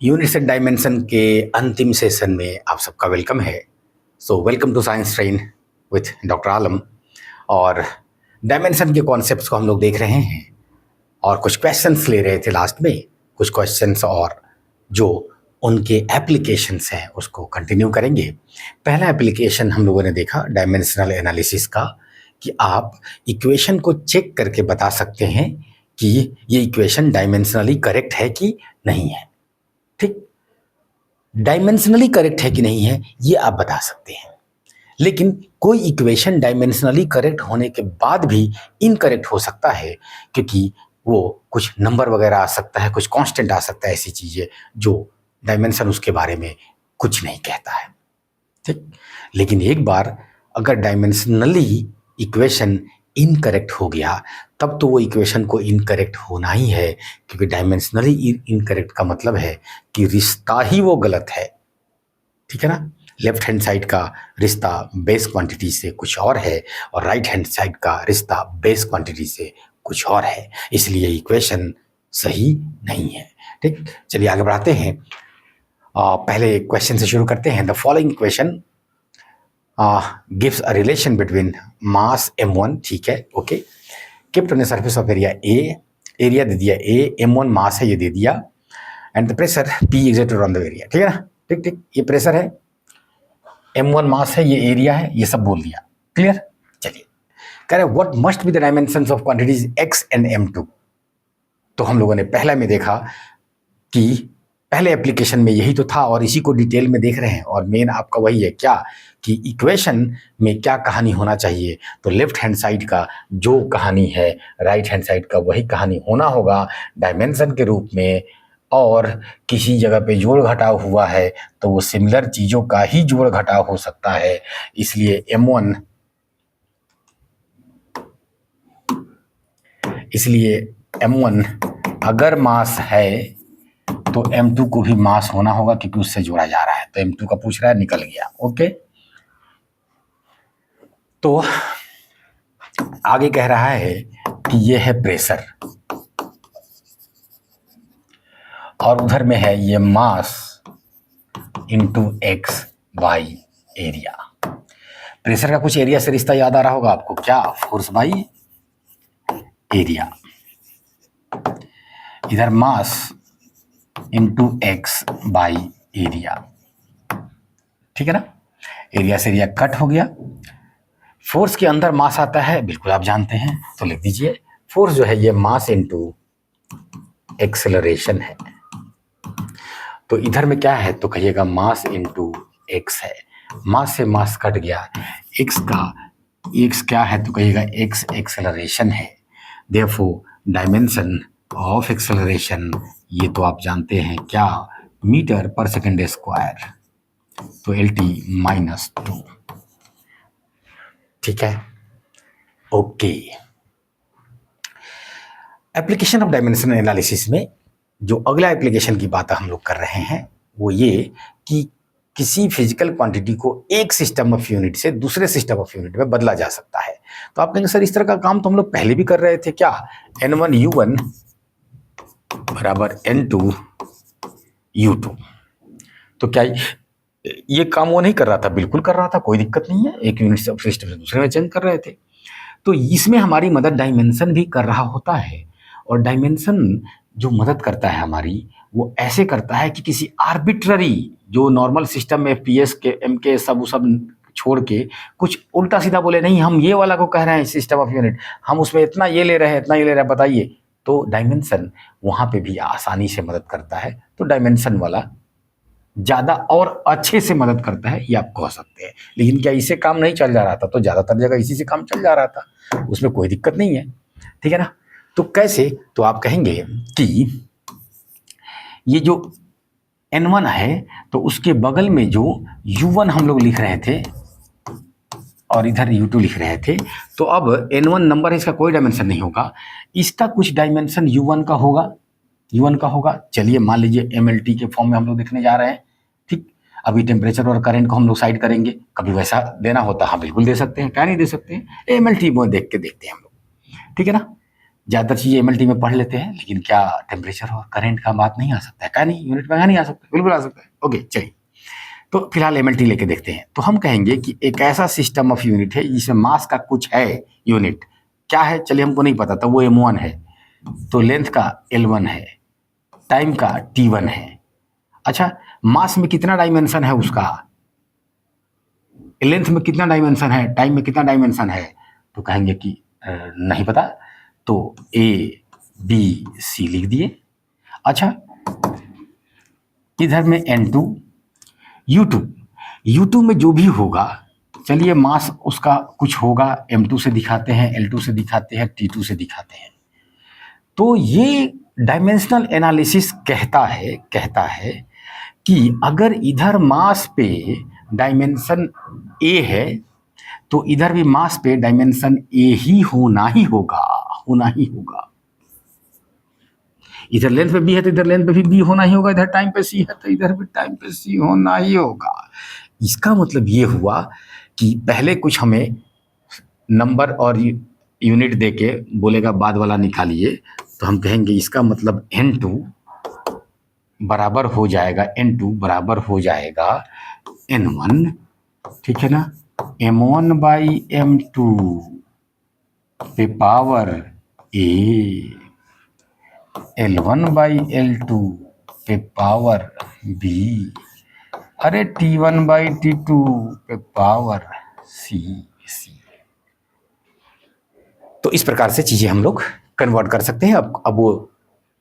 Units and dimension के अंतिम session में आप सबका वेलकम है। Welcome to science train with doctor Alam. और डायमेंशन के कॉन्सेप्ट्स को हम लोग देख रहे हैं और कुछ क्वेश्चंस ले रहे थे लास्ट में, कुछ क्वेश्चंस और जो उनके एप्लीकेशंस हैं उसको कंटिन्यू करेंगे। पहला एप्लीकेशन हम लोगों ने देखा डायमेंशनल एनालिसिस का, कि आप इक्वेशन को चेक करके बता सकते हैं कि ये इक्वेशन डायमेंशनली करेक्ट है कि नहीं है। ठीक, डायमेंशनली करेक्ट है कि नहीं है ये आप बता सकते हैं, लेकिन कोई इक्वेशन डायमेंशनली करेक्ट होने के बाद भी इनकरेक्ट हो सकता है, क्योंकि वो कुछ नंबर वगैरह आ सकता है, कुछ कांस्टेंट आ सकता है, ऐसी चीजें जो डायमेंशन उसके बारे में कुछ नहीं कहता है। ठीक, लेकिन एक बार अगर डायमेंशनली इक्वेशन इनकरेक्ट हो गया तब तो वो इक्वेशन को इनकरेक्ट होना ही है, क्योंकि डायमेंशनली इनकरेक्ट का मतलब है कि रिश्ता ही वो गलत है। ठीक है ना, लेफ्ट हैंड साइड का रिश्ता बेस क्वांटिटी से कुछ और है और राइट हैंड साइड का रिश्ता बेस क्वांटिटी से कुछ और है, इसलिए इक्वेशन सही नहीं है। ठीक, चलिए आगे बढ़ाते हैं। पहले क्वेश्चन से शुरू करते हैं। The following equation gives a relation between mass m1, ठीक है, okay, kept on a surface of area A, area दे दिया A, m1 मास है ये दे दिया, and the pressure P exerted on the area, ठीक है ना। ठीक ठीक, ये प्रेशर है, m1 मास है, ये एरिया है, ये सब बोल दिया, क्लियर। चलिए कह रहे what must be the dimensions of quantities x and m2। तो हम लोगों ने पहला में देखा कि पहले एप्लीकेशन में यही तो था और इसी को डिटेल में देख रहे हैं, और मेन आपका वही है क्या कि इक्वेशन में क्या कहानी होना चाहिए, तो लेफ्ट हैंड साइड का जो कहानी है राइट हैंड साइड का वही कहानी होना होगा डायमेंशन के रूप में, और किसी जगह पे जोड़ घटाव हुआ है तो वो सिमिलर चीज़ों का ही जोड़ घटाव हो सकता है, इसलिए m1 अगर मास है तो m2 को भी मास होना होगा, क्योंकि उससे जोड़ा जा रहा है, तो m2 का पूछ रहा है, निकल गया। ओके, तो आगे कह रहा है कि ये है प्रेशर और उधर में है ये मास into X by area. Pressure का कुछ एरिया से रिश्ता याद आ रहा होगा आपको, क्या, फोर्स बाई एरिया। इधर mass into X by area, ठीक है ना, एरिया से एरिया कट हो गया। फोर्स के अंदर मास आता है, बिल्कुल आप जानते हैं, तो लिख दीजिए फोर्स जो है ये मास इंटू एक्सेलरेशन है। तो इधर में क्या है तो कहिएगा मास इंटू एक्स है, मास से मास कट गया, एक्स क्या है तो कहिएगा एक्स एक्सेलरेशन है। देयरफॉर डायमेंशन ऑफ एक्सेलरेशन ये तो आप जानते हैं क्या, मीटर पर सेकेंड स्क्वायर, तो LT -2, ठीक है, okay. Application of dimension analysis में जो अगला एप्लीकेशन की बात हम लोग कर रहे हैं वो ये कि किसी फिजिकल क्वांटिटी को एक सिस्टम ऑफ यूनिट से दूसरे सिस्टम ऑफ यूनिट में बदला जा सकता है। तो आप कहेंगे सर इस तरह का काम तो हम लोग पहले भी कर रहे थे क्या, N1U1 बराबर N2U2, तो क्या ये काम वो नहीं कर रहा था, बिल्कुल कर रहा था, कोई दिक्कत नहीं है, एक यूनिट से सिस्टम से दूसरे में चेंज कर रहे थे। तो इसमें हमारी मदद डायमेंशन भी कर रहा होता है, और डायमेंशन जो मदद करता है हमारी वो ऐसे करता है कि किसी आर्बिट्ररी जो नॉर्मल सिस्टम में PS के MK सब छोड़ के कुछ उल्टा सीधा बोले नहीं, हम ये वाला को कह रहे हैं सिस्टम ऑफ यूनिट, हम उसमें इतना ये ले रहे हैं, इतना ये ले रहे हैं, बताइए, तो डायमेंशन वहाँ पे भी आसानी से मदद करता है। तो डायमेंशन वाला ज़्यादा और अच्छे से मदद करता है ये आप कह सकते हैं। लेकिन क्या इससे काम नहीं चल जा रहा था, तो ज़्यादातर जगह इसी से काम चल जा रहा था, उसमें कोई दिक्कत नहीं है, ठीक है ना। तो कैसे, तो आप कहेंगे कि ये जो N1 है तो उसके बगल में जो U1 हम लोग लिख रहे थे और इधर U2 लिख रहे थे, तो अब N1 नंबर है, इसका कोई डायमेंशन नहीं होगा, इसका कुछ डायमेंशन U1 का होगा। चलिए मान लीजिए MLT के फॉर्म में हम लोग देखने जा रहे हैं, ठीक। अभी टेम्परेचर और करंट को हम लोग साइड करेंगे, कभी वैसा देना होता हाँ बिल्कुल दे सकते हैं, क्या नहीं दे सकते हैं, MLT में देख के देखते हैं हम लोग, ठीक है ना। ज़्यादातर चीज़ें एमएलटी में पढ़ लेते हैं, लेकिन क्या टेम्परेचर और करंट का बात नहीं आ सकता है? क्या नहीं, यूनिट में नहीं आ सकता? बिल्कुल आ सकता है। ओके, चलिए, तो फिलहाल एमएलटी लेके देखते हैं। तो हम कहेंगे कि एक ऐसा सिस्टम ऑफ यूनिट है जिसमें मास का कुछ है यूनिट, क्या है चलिए हमको नहीं पता, तो वो m1 है, तो लेंथ का L1 है, टाइम का T1 है। अच्छा, मास में कितना डायमेंशन है उसका, लेंथ में कितना डायमेंशन है, टाइम में कितना डायमेंशन है, तो कहेंगे कि नहीं पता, तो A B C लिख दिए। अच्छा, इधर में N2 U2 में जो भी होगा, चलिए मास उसका कुछ होगा, M2 से दिखाते हैं, L2 से दिखाते हैं, T2 से दिखाते हैं। तो ये डायमेंशनल एनालिसिस कहता है कि अगर इधर मास पे डायमेंशन A है तो इधर भी मास पे डायमेंशन A ही होना ही होगा। इधर लेंथ पे B है तो इधर लेंथ पे भी B होना ही होगा, इधर टाइम पे C है तो इधर भी टाइम पे C होना ही होगा। इसका मतलब ये हुआ कि पहले कुछ हमें नंबर और यूनिट देके बोलेगा बाद वाला निकालिए, तो हम कहेंगे इसका मतलब N2 बराबर हो जाएगा N1, ठीक है ना, M1 बाई M2 पे power A, L1 by L2 पे पावर B, अरे T1 बाई T2 पे पावर C। तो इस प्रकार से चीजें हम लोग कन्वर्ट कर सकते हैं। अब वो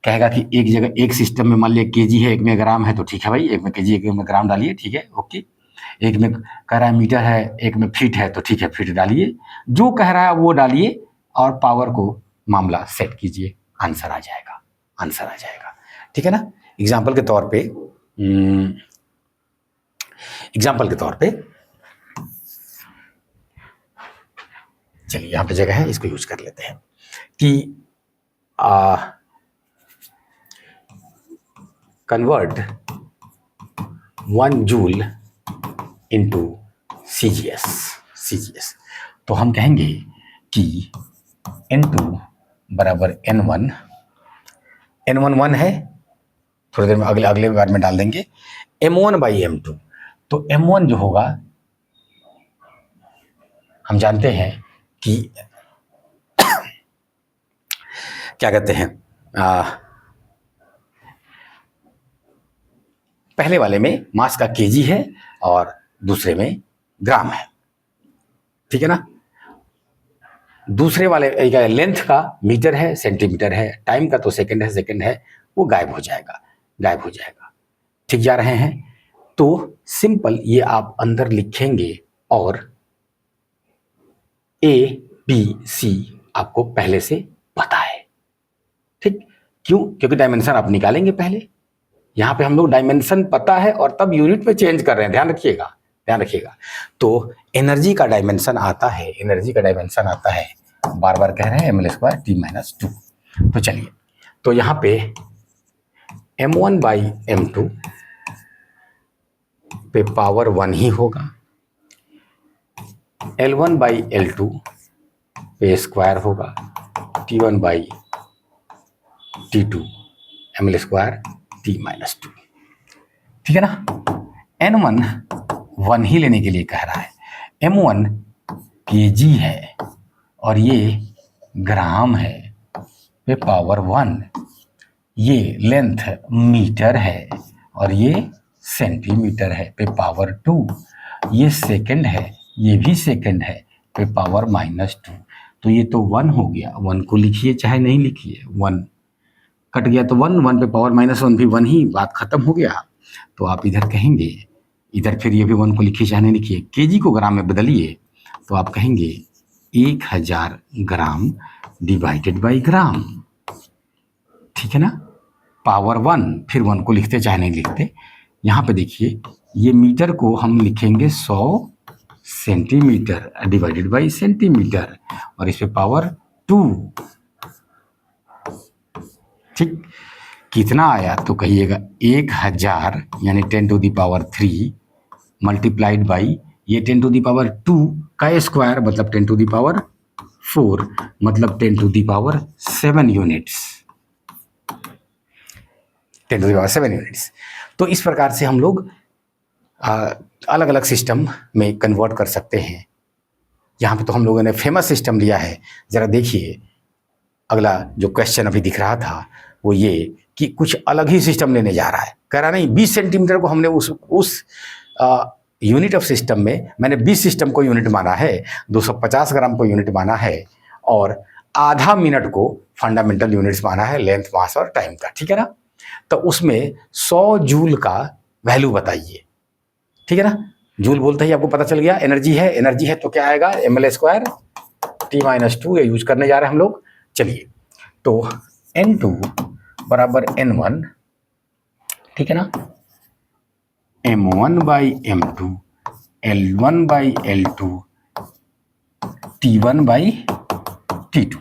कहेगा कि एक जगह एक सिस्टम में मान लिया केजी है, एक में ग्राम है, तो ठीक है भाई, एक में केजी एक में ग्राम डालिए, ठीक है, ओके। एक में कह रहा है मीटर है, एक में फीट है, तो ठीक है फीट डालिए, जो कह रहा है वो डालिए और पावर को मामला सेट कीजिए, आंसर आ जाएगा, ठीक है ना। एग्जाम्पल के तौर पे चलिए यहाँ पे जगह है, इसको यूज कर लेते हैं कि कन्वर्ट 1 जूल इंटू CGS। तो हम कहेंगे कि N2 बराबर N1 1 है, थोड़ी देर में अगले बार में डाल देंगे, M1 बाई M2। तो M1 जो होगा हम जानते हैं कि क्या कहते हैं, पहले वाले में मास का केजी है और दूसरे में ग्राम है, ठीक है ना। दूसरे वाले लेंथ का मीटर है, सेंटीमीटर है, टाइम का तो सेकंड है, वो गायब हो जाएगा। ठीक जा रहे हैं। तो सिंपल ये आप अंदर लिखेंगे और ABC आपको पहले से पता है, ठीक, क्यों, क्योंकि डायमेंशन आप निकालेंगे पहले। यहां पे हम लोग डायमेंशन पता है और तब यूनिट में चेंज कर रहे हैं, ध्यान रखिएगा। तो एनर्जी का डायमेंशन आता है, बार बार कह रहे हैं mL² T-2। तो चलिए, तो यहां पे M1 बाई M2 पे पावर 1 ही होगा, L1 बाई L2 पे स्क्वायर होगा, T1 by T2 mL² T-2, ठीक है ना। N1 1 ही लेने के लिए कह रहा है, M1 केजी है और ये ग्राम है पे पावर 1, ये लेंथ मीटर है और ये सेंटीमीटर है पे पावर 2, ये सेकंड है, ये भी सेकंड है पे पावर -2। तो ये तो 1 हो गया, 1 को लिखिए चाहे नहीं लिखिए, 1 कट गया तो 1 पे पावर -1 भी 1 ही, बात खत्म हो गया। तो आप इधर कहेंगे, इधर फिर ये भी 1 को लिखिए चाहे नहीं लिखिए, केजी को ग्राम में बदलिए तो आप कहेंगे 1000 ग्राम डिवाइडेड बाई ग्राम, ठीक है ना। पावर 1, फिर 1 को लिखते चाहे नहीं लिखते। यहाँ पे देखिए, ये मीटर को हम लिखेंगे 100 सेंटीमीटर डिवाइडेड बाई सेंटीमीटर और इस पे पावर 2, ठीक। कितना आया तो कहिएगा 1000 यानी 10⁻³ मल्टीप्लाइड बाई ये 10⁻² का स्क्वायर मतलब 10⁻⁴ 4 मतलब 10⁻7 यूनिट्स, 10⁻7 यूनिट्स। तो इस प्रकार से हम लोग अलग अलग सिस्टम में कन्वर्ट कर सकते हैं। यहाँ पे तो हम लोगों ने फेमस सिस्टम लिया है। ज़रा देखिए, अगला जो क्वेश्चन अभी दिख रहा था वो ये कि कुछ अलग ही सिस्टम लेने जा रहा है। कह रहा नहीं 20 सेंटीमीटर को हमने उस यूनिट ऑफ सिस्टम में मैंने 20 सिस्टम को यूनिट माना है, 250 ग्राम को यूनिट माना है, और आधा मिनट को फंडामेंटल यूनिट्स माना है, लेंथ, मास और टाइम का। ठीक है ना? तो उसमें 100 जूल का वैल्यू बताइए। ठीक है ना? जूल बोलते ही आपको पता चल गया एनर्जी है। एनर्जी है तो क्या आएगा, ml² T-2 ये यूज करने जा रहे हैं हम लोग। चलिए, तो N2 बराबर N1, ठीक है ना, M1/M2 L1/L2 T1/T2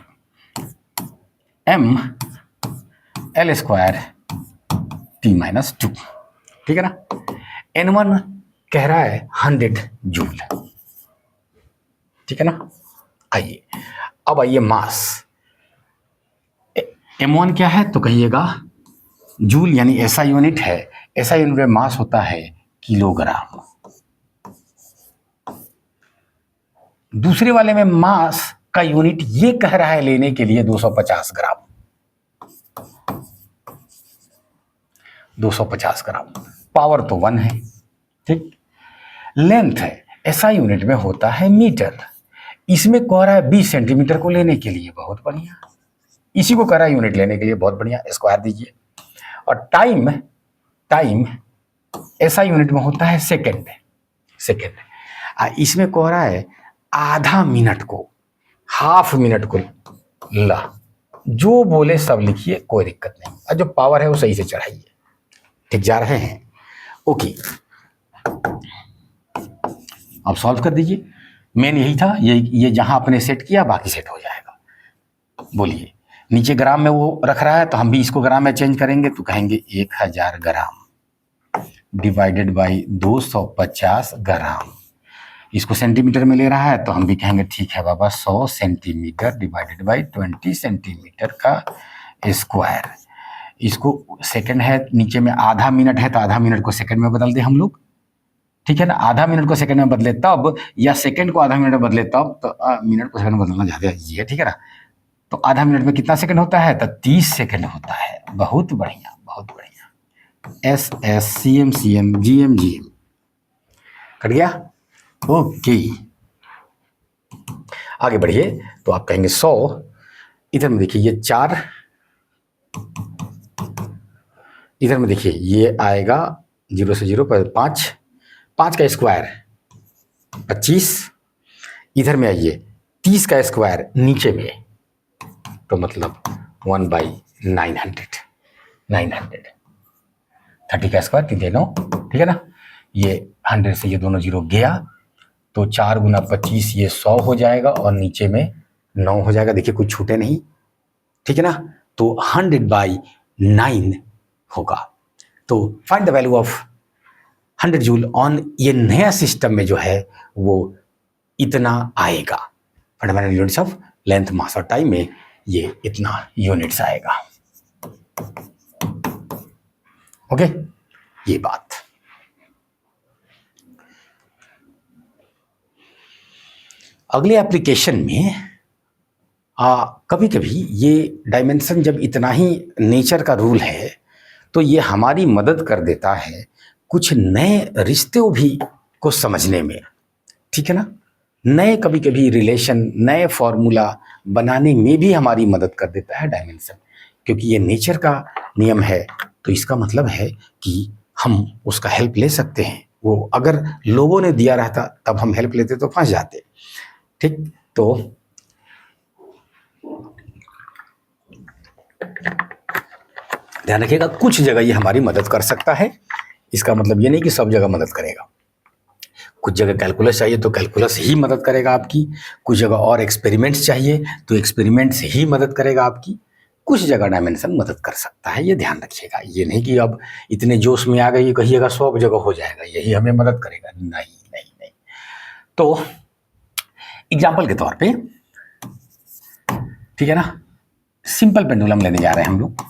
M L² T-2, ठीक है ना। N1 कह रहा है 100 जूल, ठीक है ना। आइए अब आइए मास। M1 क्या है तो कहिएगा जूल, यानी ऐसा यूनिट है, ऐसा यूनिट में मास होता है किलोग्राम। दूसरे वाले में मास का यूनिट ये कह रहा है लेने के लिए 250 ग्राम, 250 ग्राम। पावर तो 1 है, ठीक। लेंथ है, ऐसा यूनिट में होता है मीटर। इसमें कह रहा है 20 सेंटीमीटर को लेने के लिए, बहुत बढ़िया। इसी को कह रहा है यूनिट लेने के लिए, बहुत बढ़िया, स्क्वायर दीजिए। और टाइम, टाइम ऐसा यूनिट में होता है सेकंड, सेकंड। इसमें कह रहा है आधा मिनट को, हाफ मिनट को। ला, जो बोले सब लिखिए, कोई दिक्कत नहीं। और जो पावर है वो सही से चढ़ाइए, ठीक जा रहे हैं। ओके, अब सॉल्व कर दीजिए। मेन यही था, ये जहां आपने सेट किया बाकी सेट हो जाएगा। बोलिए, नीचे ग्राम में वो रख रहा है तो हम भी इसको ग्राम में चेंज करेंगे, तो कहेंगे 1000 ग्राम डिवाइडेड बाई 250 ग्राम। इसको सेंटीमीटर में ले रहा है तो हम भी कहेंगे ठीक है बाबा, 100 सेंटीमीटर डिवाइडेड बाई 20 सेंटीमीटर का स्क्वायर। इसको सेकंड है, नीचे में आधा मिनट है तो आधा मिनट को सेकंड में बदल दे हम लोग, ठीक है ना। आधा मिनट को सेकंड में बदले तब, या सेकंड को आधा मिनट में बदले तब, तो मिनट को सेकंड में बदलना ज़्यादा इजी है, ठीक है ना। तो आधा मिनट में कितना सेकंड होता है, तो 30 सेकंड होता है। बहुत बढ़िया, बहुत बढ़िया। SSCM CM GM GM cut गया। ओके, आगे बढ़िए। तो आप कहेंगे 100, इधर में देखिए ये 4, इधर में देखिए ये आएगा 0 से 0 पर 5, 5 का स्क्वायर 25, इधर में आइए 30 का स्क्वायर नीचे में, तो मतलब 1/900, 900। 30 का स्क्वायर 3 9, ठीक है ना। ये 100 से ये दोनों जीरो गया तो 4 गुना 25 ये 100 हो जाएगा, और नीचे में 9 हो जाएगा। देखिए कुछ छूटे नहीं, ठीक है ना। तो 100/9 होगा। तो find the value of 100 joule on, ये नया सिस्टम में जो है वो इतना आएगा। फंडामेंटल यूनिट्स ऑफ लेंथ, मास और टाइम में ये इतना यूनिट्स आएगा। ओके, ये बात। अगले एप्लीकेशन में कभी कभी ये डायमेंशन, जब इतना ही नेचर का रूल है तो ये हमारी मदद कर देता है कुछ नए रिश्ते भी को समझने में, ठीक है ना। नए कभी कभी रिलेशन, नए फॉर्मूला बनाने में भी हमारी मदद कर देता है डायमेंशन, क्योंकि ये नेचर का नियम है। तो इसका मतलब है कि हम उसका हेल्प ले सकते हैं। वो अगर लोगों ने दिया रहता तब हम हेल्प लेते तो फंस जाते, ठीक। तो ध्यान रखिएगा, कुछ जगह ये हमारी मदद कर सकता है। इसका मतलब ये नहीं कि सब जगह मदद करेगा। कुछ जगह कैलकुलस चाहिए तो कैलकुलस ही मदद करेगा आपकी, कुछ जगह और एक्सपेरिमेंट्स चाहिए तो एक्सपेरिमेंट से ही मदद करेगा आपकी, कुछ जगह डायमेंशन मदद कर सकता है। ये ध्यान रखिएगा। ये नहीं कि अब इतने जोश में आ गई कहिएगा सब जगह हो जाएगा, यही हमें मदद करेगा, नहीं नहीं नहीं। तो एग्जाम्पल के तौर पे ठीक है ना। सिंपल पेंडुलम लेने जा रहे हैं हम लोग।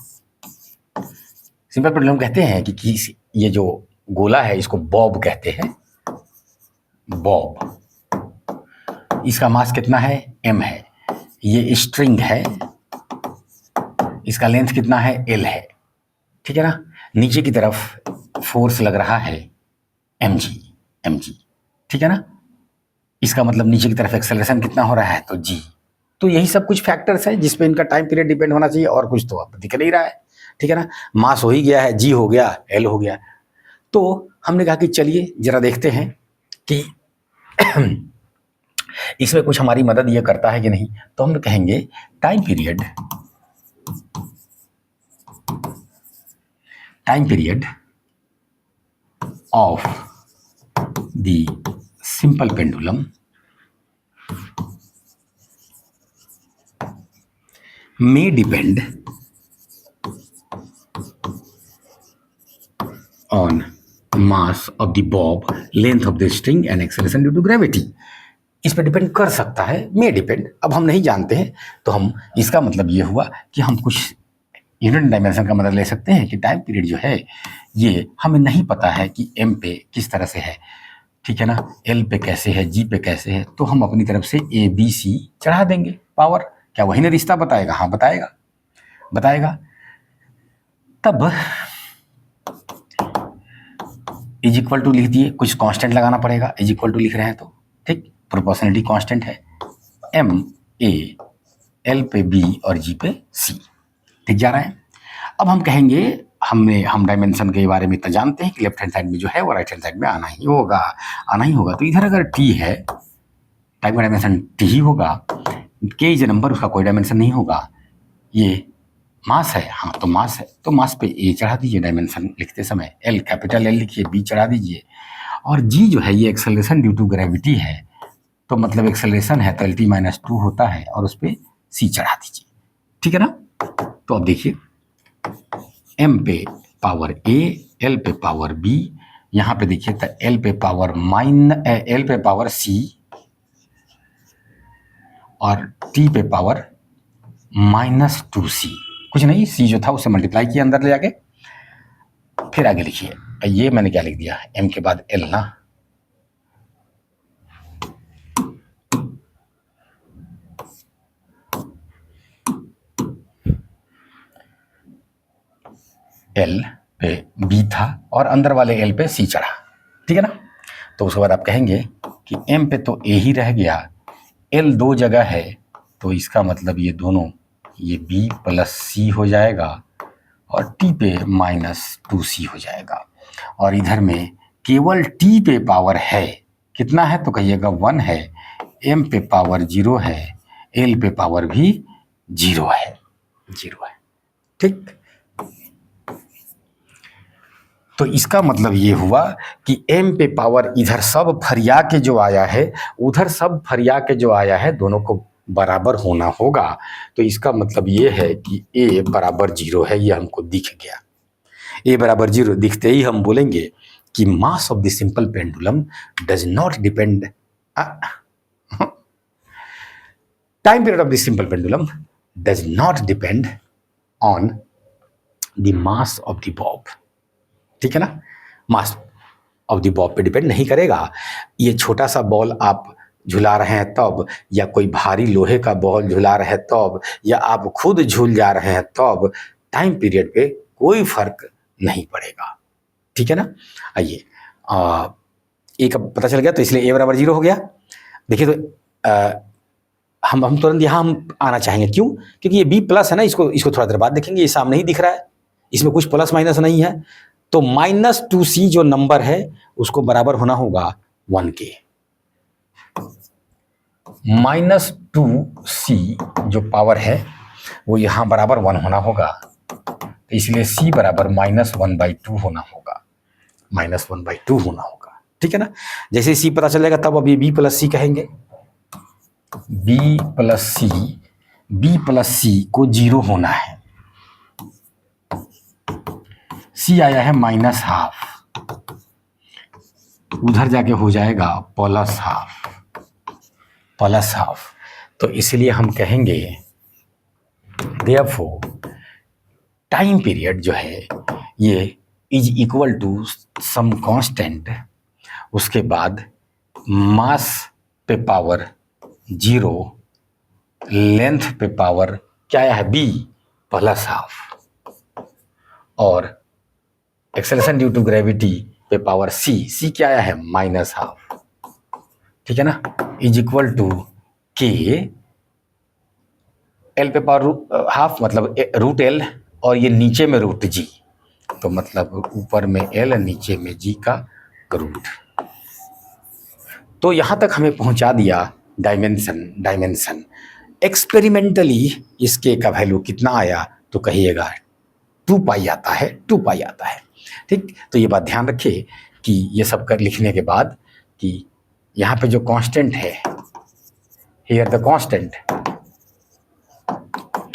सिंपल पेंडुलम कहते हैं कि ये जो गोला है इसको बॉब कहते हैं, बॉब। इसका मास कितना है, m है। ये स्ट्रिंग है, इसका लेंथ कितना है, l है। ठीक है ना। नीचे की तरफ फोर्स लग रहा है mg, ठीक है ना। इसका मतलब नीचे की तरफ एक्सेलरेशन कितना हो रहा है, तो g। तो यही सब कुछ फैक्टर्स है जिसपे इनका टाइम पीरियड डिपेंड होना चाहिए, और कुछ तो अब दिख नहीं रहा है। ठीक है ना। मास हो ही गया है, g हो गया, l हो गया। तो हमने कहा कि चलिए जरा देखते हैं कि इसमें कुछ हमारी मदद ये करता है कि नहीं। तो हम कहेंगे time period of the simple pendulum may depend on mass of the bob, length of the string and acceleration due to gravity। इस पर डिपेंड कर सकता है, मे डिपेंड। अब हम नहीं जानते हैं तो हम, इसका मतलब ये हुआ कि हम कुछ यूनिट डायमेंशन का मदद ले सकते हैं कि टाइम पीरियड जो है ये हमें नहीं पता है कि m पे किस तरह से है, ठीक है ना, l पे कैसे है, g पे कैसे है। तो हम अपनी तरफ से a b c चढ़ा देंगे पावर। क्या वही ना रिश्ता बताएगा? हाँ बताएगा। तब इज इक्वल टू लिख दिए, कुछ कांस्टेंट लगाना पड़ेगा। इज इक्वल टू लिख रहे हैं तो ठीक, प्रोपोर्शनलिटी कांस्टेंट है, m a l पे b और g पे c। ठीक जा रहा है। अब हम कहेंगे, हम डायमेंशन के बारे में इतना जानते हैं कि लेफ्ट हैंड साइड में जो है वो राइट हैंड साइड में आना ही होगा। तो इधर अगर t है, टाइम का डायमेंशन t ही होगा। k इज नंबर, उसका कोई डायमेंशन नहीं होगा। ये मास है, हाँ तो मास है, तो मास पे a चढ़ा दीजिए डायमेंशन लिखते समय, l कैपिटल L लिखिए, b चढ़ा दीजिए, और g जो है ये एक्सेलरेशन ड्यू टू ग्रेविटी है। तो मतलब एक्सेलरेशन है तो LT-2 होता है, और उस पर c चढ़ा दीजिए। ठीक है ना। तो अब देखिए, m पे पावर a, l पे पावर b, यहाँ पे देखिए तो l पे पावर c और t पे पावर -2c। कुछ नहीं, c जो था उसे मल्टीप्लाई किया अंदर ले जाके, फिर आगे लिखिए। ये मैंने क्या लिख दिया, m के बाद l ना, l पे b था और अंदर वाले l पे c चढ़ा। ठीक है ना। तो उसके बाद आप कहेंगे कि m पे तो a ही रह गया, l दो जगह है, तो इसका मतलब ये दोनों, ये b प्लस c हो जाएगा और t पे -2c हो जाएगा। और इधर में केवल t पे पावर है, कितना है तो कहिएगा 1 है, m पे पावर 0 है, l पे पावर भी 0 है। ठीक। तो इसका मतलब ये हुआ कि m पे पावर इधर सब फरिया के जो आया है, उधर सब फरिया के जो आया है, दोनों को बराबर होना होगा। तो इसका मतलब ये है कि a बराबर 0 है, ये हमको दिख गया। a बराबर 0 दिखते ही हम बोलेंगे कि mass of the simple pendulum does not depend, time period of the simple pendulum does not depend on the mass of the Bob. ठीक है ना। मास ऑफ द बॉब पे डिपेंड नहीं करेगा। ये छोटा सा बॉल आप झुला रहे हैं तब, या कोई भारी लोहे का बॉल झुला रहे हैं तब, या आप खुद झूल जा रहे हैं तब, टाइम पीरियड पे कोई फर्क नहीं पड़ेगा। ठीक है ना। आइए, एक पता चल गया, तो इसलिए a बराबर 0 हो गया। देखिए तो हम तुरंत यहाँ हम आना चाहेंगे, क्यों? क्योंकि ये b प्लस है ना, इसको थोड़ा देर बाद देखेंगे। ये सामने ही दिख रहा है, इसमें कुछ प्लस माइनस नहीं है। तो -2c जो नंबर है उसको बराबर होना होगा 1 के। -2c जो पावर है वो यहाँ बराबर 1 होना होगा, तो इसलिए c बराबर -1/2 होना होगा, -1/2 होना होगा। ठीक है ना। जैसे c पता चलेगा तब अब ये b प्लस c कहेंगे। b प्लस c को 0 होना है, c आया है -12, उधर जाके हो जाएगा +12। तो इसलिए हम कहेंगे देयरफॉर टाइम पीरियड जो है ये is equal to some constant, उसके बाद मास पे पावर 0, लेंथ पे पावर क्या है b प्लस हाफ, और एक्सेलरेशन ड्यू टू ग्रेविटी पे पावर c क्या है माइनस हाफ, ठीक है ना, is equal to k, l पे पावर हाफ मतलब रूट l, और ये नीचे में रूट g, तो मतलब ऊपर में l नीचे में g का रूट। तो यहाँ तक हमें पहुँचा दिया डायमेंशन। एक्सपेरिमेंटली इसके का वैल्यू कितना आया तो कहिएगा 2 पाई आता है, 2 पाई आता है। ठीक, तो ये बात ध्यान रखिए कि ये सब कर लिखने के बाद कि यहाँ पे जो कांस्टेंट है, here the constant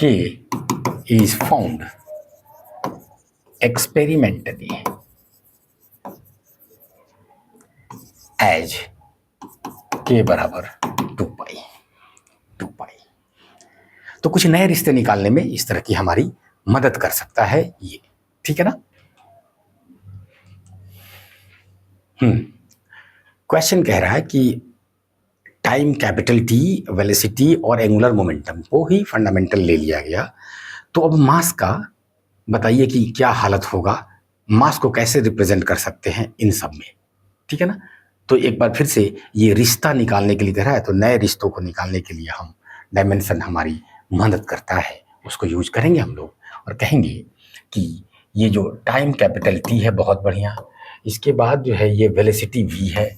k is found experimentally as k बराबर 2 पाई। तो कुछ नए रिश्ते निकालने में इस तरह की हमारी मदद कर सकता है ये, ठीक है ना। क्वेश्चन कह रहा है कि टाइम कैपिटल टी, वेलोसिटी और एंगुलर मोमेंटम को ही फंडामेंटल ले लिया गया, तो अब मास का बताइए कि क्या हालत होगा, मास को कैसे रिप्रेजेंट कर सकते हैं इन सब में, ठीक है ना। तो एक बार फिर से ये रिश्ता निकालने के लिए कह रहा है, तो नए रिश्तों को निकालने के लिए हम डायमेंशन हमारी मदद करता है, उसको यूज करेंगे हम लोग और कहेंगे कि ये जो टाइम कैपिटल टी है बहुत बढ़िया, इसके बाद जो है ये वेलोसिटी v है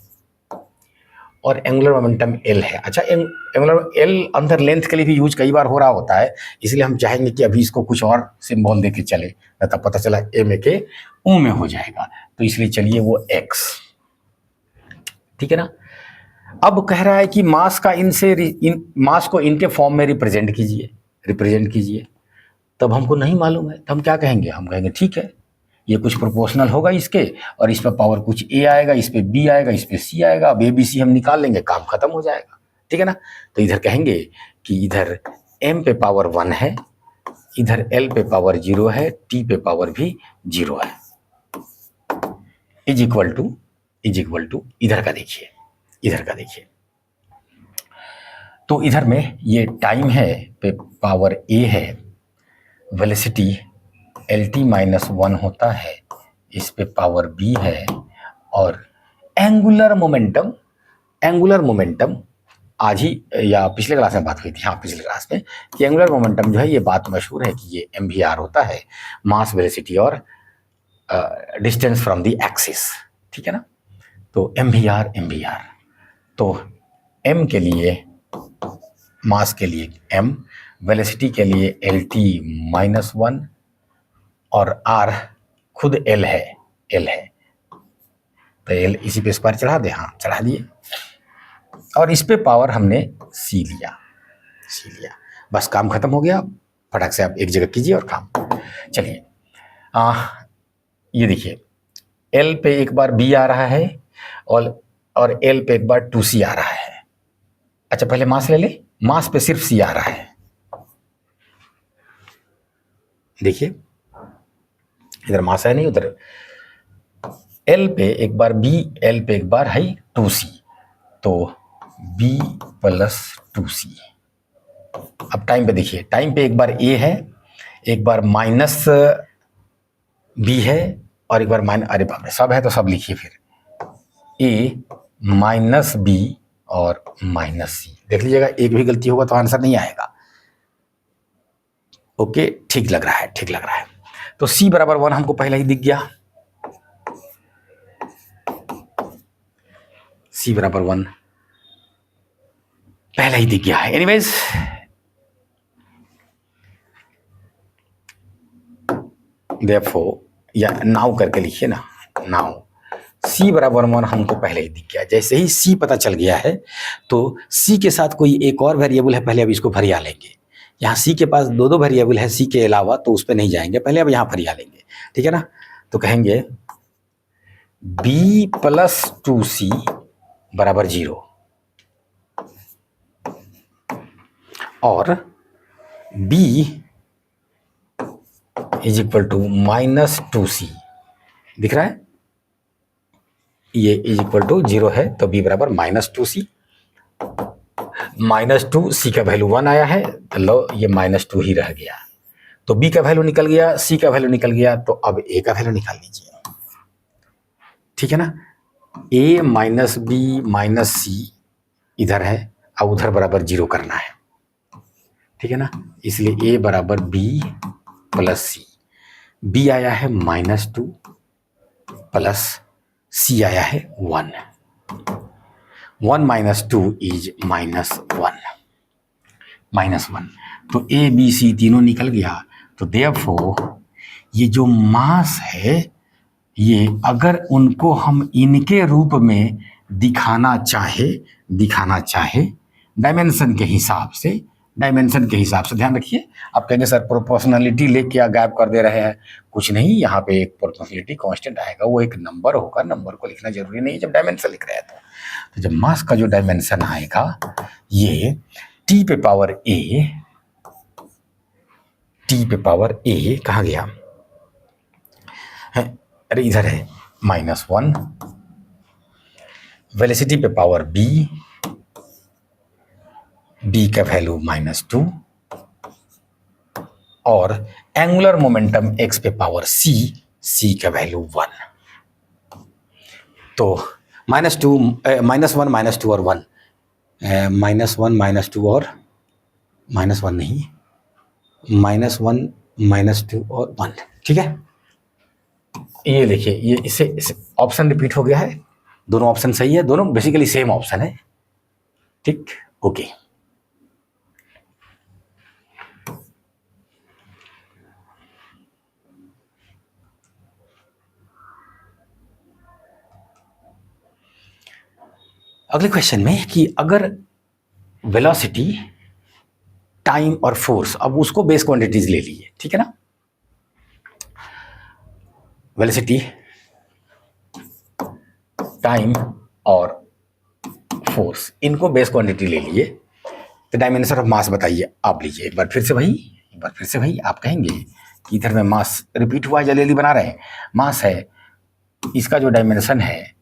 और एंगुलर मोमेंटम l है। अच्छा, एंगुलर l अंदर लेंथ के लिए भी यूज कई बार हो रहा होता है, इसलिए हम चाहेंगे कि अभी इसको कुछ और सिंबल दे के चले, न तब पता चला ए में के ऊ में हो जाएगा, तो इसलिए चलिए वो x, ठीक है ना। अब कह रहा है कि मास का मास को इनके फॉर्म में रिप्रेजेंट कीजिए। तब हमको नहीं मालूम है, तो हम क्या कहेंगे, हम कहेंगे ठीक है ये कुछ प्रोपोर्शनल होगा इसके, और इस पर पावर कुछ a आएगा, इस पे b आएगा, इस पे c आएगा, अब a b c हम निकाल लेंगे, काम खत्म हो जाएगा, ठीक है ना। तो इधर कहेंगे कि इधर m पे पावर 1 है, इधर l पे पावर 0 है, t पे पावर भी 0 है, इज इक्वल टू इधर का देखिए, तो इधर में ये टाइम है पे पावर a है, वेलोसिटी LT माइनस 1 होता है, इस पे पावर b है, और एंगुलर मोमेंटम आज ही या पिछले क्लास में बात हुई थी, हाँ पिछले क्लास में, कि एंगुलर मोमेंटम जो है ये बात मशहूर है कि ये mvr होता है, मास वेलोसिटी और डिस्टेंस फ्रॉम द एक्सिस, ठीक है ना। तो mvr, तो m के लिए, मास के लिए m, वेलोसिटी के लिए LT माइनस 1, और r खुद l है, तो l इसी पे स्क्वायर चढ़ा दे, हाँ चढ़ा दिए, और इस पे पावर हमने c लिया, बस काम खत्म हो गया, फटाक से आप एक जगह कीजिए और काम। चलिए ये देखिए l पे एक बार b आ रहा है और l पे एक बार 2c आ रहा है। अच्छा पहले मास ले ले, मास पे सिर्फ c आ रहा है, देखिए इधर मास है नहीं, उधर l पे एक बार b, l पे एक बार है 2c, तो b प्लस 2c। अब टाइम पे देखिए, टाइम पे एक बार a है, एक बार माइनस b है, और एक बार माइनस, अरे बाप रे सब है तो सब लिखिए फिर, a माइनस b और माइनस c, देख लीजिएगा एक भी गलती होगा तो आंसर नहीं आएगा। ओके, ठीक लग रहा है। तो c बराबर 1 हमको पहले ही दिख गया, c बराबर 1 पहले ही दिख गया है। एनीवेज देयरफॉर, या नाउ करके लिखिए ना, नाउ c बराबर 1 हमको पहले ही दिख गया। जैसे ही c पता चल गया है तो c के साथ कोई एक और वेरिएबल है, पहले अब इसको भरिया लेंगे। यहाँ c के पास दो वेरिएबल है c के अलावा, तो उस पर नहीं जाएंगे, पहले अब यहाँ भरिया लेंगे, ठीक है ना। तो कहेंगे b प्लस 2c बराबर 0, और b is equal to -2c, दिख रहा है, ये इज इक्वल टू 0 है तो b बराबर -2c। -2c का वैल्यू 1 आया है तो लो ये -2 ही रह गया, तो b का वैल्यू निकल गया, c का वैल्यू निकल गया, तो अब a का वैल्यू निकाल लीजिए, ठीक है ना। a माइनस बी माइनस सी इधर है, अब उधर बराबर 0 करना है, ठीक है ना, इसलिए a बराबर b प्लस सी, b आया है -2 प्लस c आया है 1, 1 - 2 इज -1, तो a b c तीनों निकल गया। तो देयरफॉर ये जो मास है, ये अगर उनको हम इनके रूप में दिखाना चाहे डायमेंशन के हिसाब से, ध्यान रखिए। आप कहेंगे सर प्रोपोर्शनलिटी लेके या गायब कर दे रहे हैं, कुछ नहीं, यहाँ पे एक प्रोपोर्शनलिटी कांस्टेंट आएगा, वो एक नंबर होगा, नंबर को लिखना जरूरी नहीं जब डायमेंशन लिख रहे हैं। तो जब मास का जो डायमेंशन आएगा ये t पे पावर a कहाँ गया है, अरे इधर है, -1, वेलोसिटी पे पावर b का वैल्यू -2 और एंगुलर मोमेंटम x पे पावर c का वैल्यू 1। तो -2 -1 -2 और 1, -1 -2 और -1 नहीं, -1 -2 और 1, ठीक है। ये देखिए, ये इसे ऑप्शन रिपीट हो गया है, दोनों ऑप्शन सही है, दोनों बेसिकली सेम ऑप्शन है, ठीक, ओके। अगले क्वेश्चन में कि अगर वेलोसिटी, टाइम और फोर्स, अब उसको बेस क्वांटिटीज ले लीजिए, ठीक है ना, वेलोसिटी, टाइम और फोर्स, इनको बेस क्वांटिटी ले लिए, तो डायमेंशन ऑफ मास बताइए, आप लीजिए एक बार फिर से भाई आप कहेंगे कि इधर में मास रिपीट हुआ है, जल्दी बना रहे हैं, मास है, इसका जो डायमेंशन है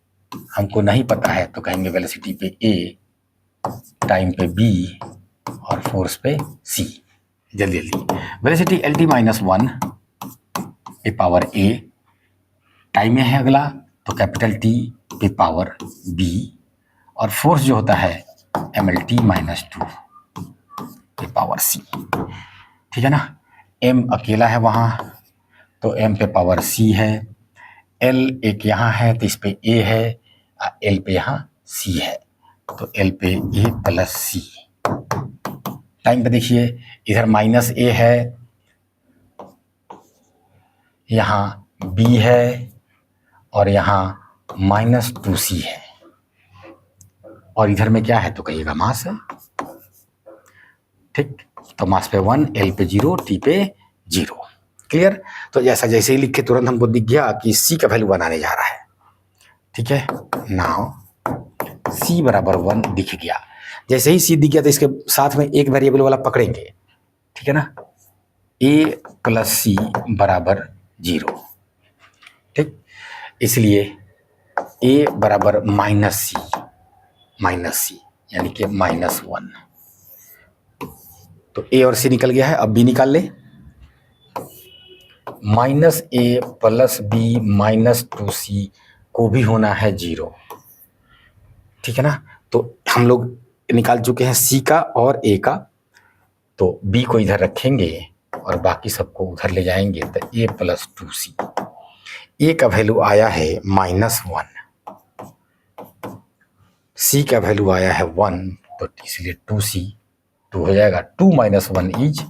हमको नहीं पता है, तो कहेंगे वेलोसिटी पे a, टाइम पे b और फोर्स पे c। जल्दी वेलोसिटी LT -1 पे पावर a, टाइम में है अगला तो कैपिटल T पे पावर b, और फोर्स जो होता है MLT -2 पे पावर c, ठीक है ना। m अकेला है वहाँ तो m पे पावर c है, l एक यहाँ है तो इस पे a है, l पे यहाँ c है, तो l पे a प्लस c। टाइम पे देखिए इधर -a है, यहाँ b है और यहाँ -2c है, और इधर में क्या है तो कहिएगा मास है, ठीक। तो मास पे 1, l पे 0, t पे 0, क्लियर। तो जैसे ही लिखे तुरंत हमको दिख गया कि c का वैल्यू बनाने जा रहा है, ठीक है। नाउ c बराबर 1 दिख गया, जैसे ही c दिख गया तो इसके साथ में एक वेरिएबल वाला पकड़ेंगे, ठीक है ना, a प्लस c बराबर 0, ठीक। इसलिए a बराबर -c यानी कि -1, तो a और c निकल गया है, अब b निकाल ले, -a प्लस b -2c को भी होना है 0, ठीक है ना। तो हम लोग निकाल चुके हैं c का और a का, तो b को इधर रखेंगे और बाकी सबको उधर ले जाएंगे, तो a प्लस 2c, a का वैल्यू आया है -1, c का वैल्यू आया है 1, तो इसलिए 2c 2 हो जाएगा, 2 - 1 इज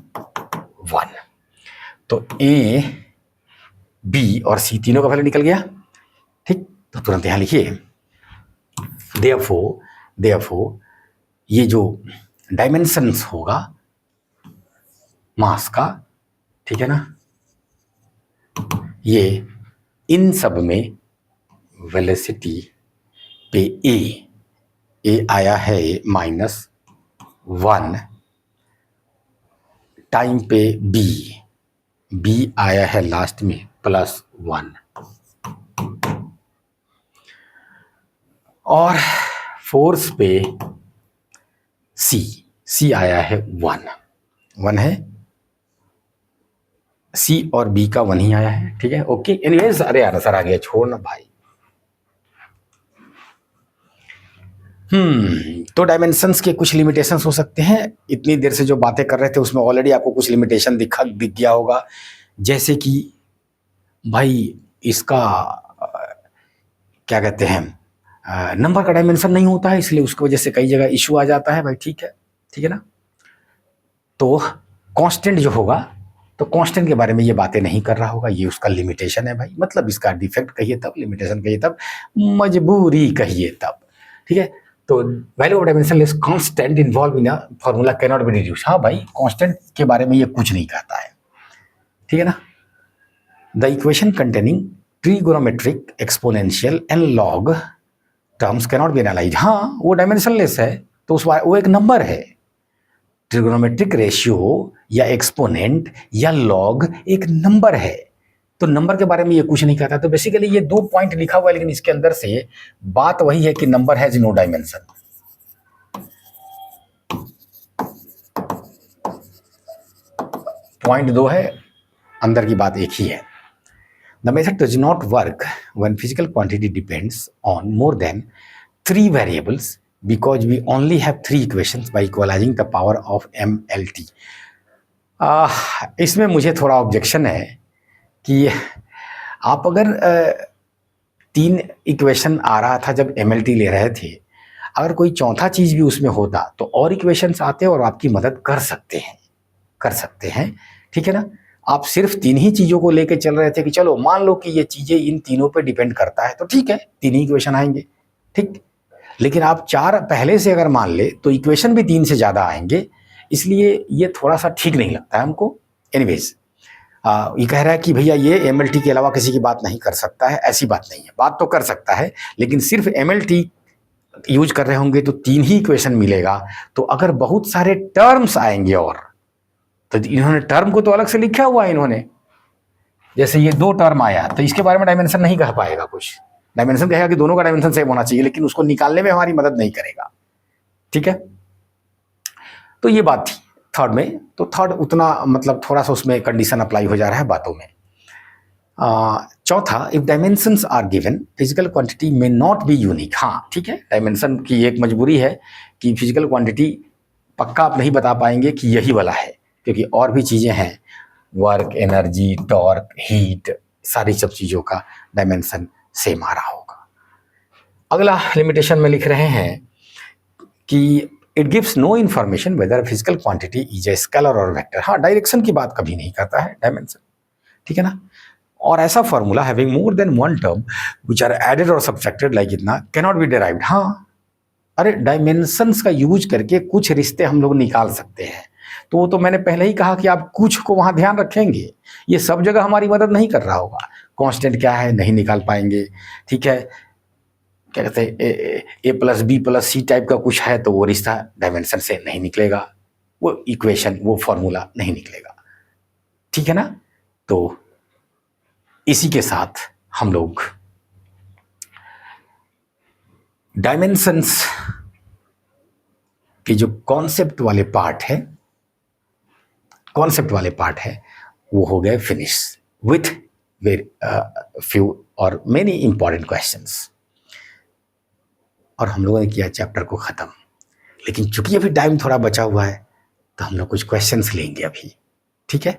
1, तो a, b और c तीनों का वैल्यू निकल गया, ठीक। तो तुरंत यहाँ लिखिए देयरफॉर ये जो डायमेंशंस होगा मास का, ठीक है ना, ये इन सब में वेलोसिटी पे a आया है -1, टाइम पे b बी आया है लास्ट में +1 और फोर्स पे सी आया है 1 है, सी और बी का 1 ही आया है, ठीक है, ओके। एनीवेज, अरे यार सर आ गया, छोड़ ना भाई। तो डायमेंशंस के कुछ लिमिटेशंस हो सकते हैं। इतनी देर से जो बातें कर रहे थे उसमें ऑलरेडी आपको कुछ लिमिटेशन दिख गया होगा, जैसे कि भाई इसका क्या कहते हैं, नंबर का डायमेंशन नहीं होता है, इसलिए उसकी वजह से कई जगह इशू आ जाता है भाई, ठीक है ना। तो कांस्टेंट जो होगा, तो कांस्टेंट के बारे में ये बातें नहीं कर रहा होगा, ये उसका लिमिटेशन है भाई, मतलब इसका डिफेक्ट कहिए तब, लिमिटेशन कहिए तब, मजबूरी कहिए तब, ठीक है। तो value of dimensionless constant involve in a formula can not be reduce. हाँ भाई, कांस्टेंट के बारे में ये कुछ नहीं कहता है, ठीक है ना। The equation containing trigonometric exponential and log terms can not B analyse. हाँ, वो डायमेंशनलेस है, तो उस वो एक नंबर है। ट्रिगोनोमेट्रिक रेशियो या एक्सपोनेंट या लॉग एक नंबर है, तो नंबर के बारे में ये कुछ नहीं कहता। तो बेसिकली ये 2 पॉइंट लिखा हुआ है, लेकिन इसके अंदर से बात वही है कि number has no dimension. Point 2 है, अंदर की बात एक ही है। The method does not work when physical quantity depends on more than 3 variables because we only have 3 equations by equalizing the power of MLT। इसमें मुझे थोड़ा ऑब्जेक्शन है कि आप अगर 3 इक्वेशन आ रहा था जब MLT ले रहे थे, अगर कोई चौथा चीज़ भी उसमें होता तो और इक्वेशंस आते और आपकी मदद कर सकते हैं, ठीक है ना। आप सिर्फ 3 ही चीज़ों को लेके चल रहे थे कि चलो मान लो कि ये चीज़ें इन तीनों पे डिपेंड करता है, तो ठीक है 3 ही इक्वेशन आएंगे, ठीक। लेकिन आप 4 पहले से अगर मान ले तो इक्वेशन भी 3 से ज़्यादा आएंगे, इसलिए ये थोड़ा सा ठीक नहीं लगता है हमको। एनीवेज, ये कह रहा है कि भैया ये MLT के अलावा किसी की बात नहीं कर सकता है, ऐसी बात नहीं है, बात तो कर सकता है, लेकिन सिर्फ MLT यूज कर रहे होंगे तो 3 ही इक्वेशन मिलेगा। तो अगर बहुत सारे टर्म्स आएंगे और, तो इन्होंने टर्म को तो अलग से लिखा हुआ है इन्होंने, जैसे ये 2 टर्म आया तो इसके बारे में डायमेंशन नहीं कह पाएगा कुछ। डायमेंशन कहेगा कि दोनों का डायमेंशन सेम होना चाहिए, लेकिन उसको निकालने में हमारी मदद नहीं करेगा, ठीक है। तो ये बात थी थर्ड में। तो थर्ड उतना मतलब थोड़ा सा उसमें कंडीशन अप्लाई हो जा रहा है बातों में। चौथा, if dimensions are given physical quantity में नॉट बी यूनिक। हाँ ठीक है, डायमेंशन की एक मजबूरी है कि फिजिकल क्वांटिटी पक्का आप नहीं बता पाएंगे कि यही वाला है, क्योंकि और भी चीज़ें हैं, वर्क, एनर्जी, टॉर्क, हीट, सारी सब चीज़ों का डायमेंशन सेम आ रहा होगा। अगला लिमिटेशन में लिख रहे हैं कि it gives no information whether physical quantity is a scalar or vector. हाँ, डायरेक्शन की बात कभी नहीं करता है डायमेंशन, ठीक है ना। और ऐसा formula having more than one term which are added or subtracted like इतना कैन नॉट बी डिराइव्ड। हाँ, अरे डायमेंशंस का यूज करके कुछ रिश्ते हम लोग निकाल सकते हैं, तो वो तो मैंने पहले ही कहा कि आप कुछ को वहाँ ध्यान रखेंगे, ये सब जगह हमारी मदद नहीं कर रहा होगा। कांस्टेंट क्या है नहीं निकाल पाएंगे, ठीक है। क्या कहते हैं A plus B plus C type का कुछ है तो वो रिश्ता डायमेंशन से नहीं निकलेगा, वो इक्वेशन वो फॉर्मूला नहीं निकलेगा, ठीक है ना। तो इसी के साथ हम लोग डायमेंशंस के जो कॉन्सेप्ट वाले पार्ट है वो हो गए फिनिश विथ फ्यू और मेनी इंपॉर्टेंट क्वेश्चंस, और हम लोगों ने किया चैप्टर को ख़त्म। लेकिन चूंकि अभी टाइम थोड़ा बचा हुआ है तो हम लोग कुछ क्वेश्चंस लेंगे अभी, ठीक है।